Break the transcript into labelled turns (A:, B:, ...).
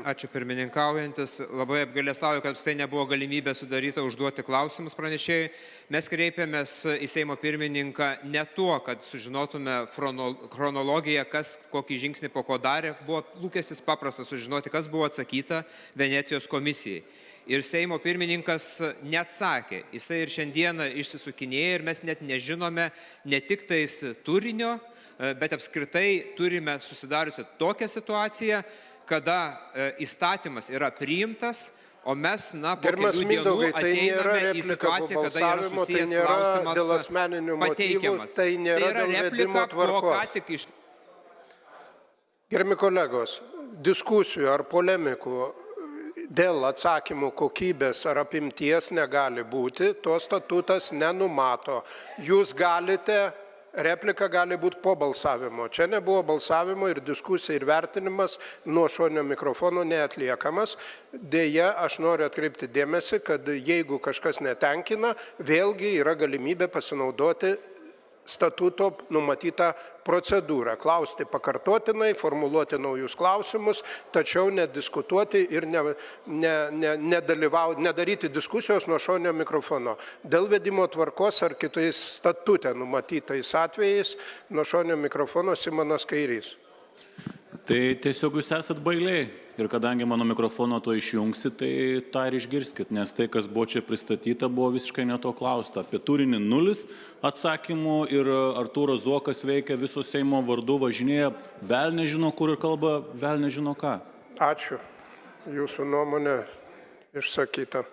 A: Ačiū pirmininkaujantis. Labai apgailestauju, kad tai nebuvo galimybė sudaryta užduoti klausimus pranešėjai. Mes kreipėmės į Seimo pirmininką ne tuo, kad sužinotume chronologiją, kas kokį žingsnį po ko darė. Buvo lūkestis paprastas sužinoti, kas buvo atsakyta Venecijos komisijai. Ir Seimo pirmininkas neatsakė. Jisai ir šiandieną išsisukinėja ir mes net nežinome ne tik tais turinio, bet apskritai turime susidariusi tokią situaciją, kada įstatymas yra priimtas, o mes, po kelių dienų ateiname į situaciją, kada yra susijęs klausimas pateikiamas. Tai yra replika, buvo ką tik iš...
B: Gerbiami kolegos, diskusijų ar polemikų dėl atsakymų kokybės ar apimties negali būti, to statutas nenumato. Jūs galite... Replika gali būti po balsavimo. Čia nebuvo balsavimo ir diskusija ir vertinimas nuo šoninio mikrofono neatliekamas. Deja, aš noriu atkreipti dėmesį, kad jeigu kažkas netenkina, vėlgi yra galimybė pasinaudoti statuto numatytą procedūrą. Klausti pakartotinai, formuluoti naujus klausimus, tačiau nediskutuoti ir nedaryti diskusijos nuo šoninio mikrofono. Dėl vedimo tvarkos ar kitais statute numatytais atvejais nuo šoninio mikrofono Simonas Kairys.
C: Tai tiesiog jūs esat bailiai ir kadangi mano mikrofono to išjungsi, tai tą ir išgirskit, nes tai, kas buvo čia pristatyta, buvo visiškai ne to klausta. Apie turinį 0 atsakymų ir Artūras Zuokas veikia viso Seimo vardu, važinėja, vėl nežino kur ir kalba, vėl nežino ką.
B: Ačiū. Jūsų nuomonė išsakyta.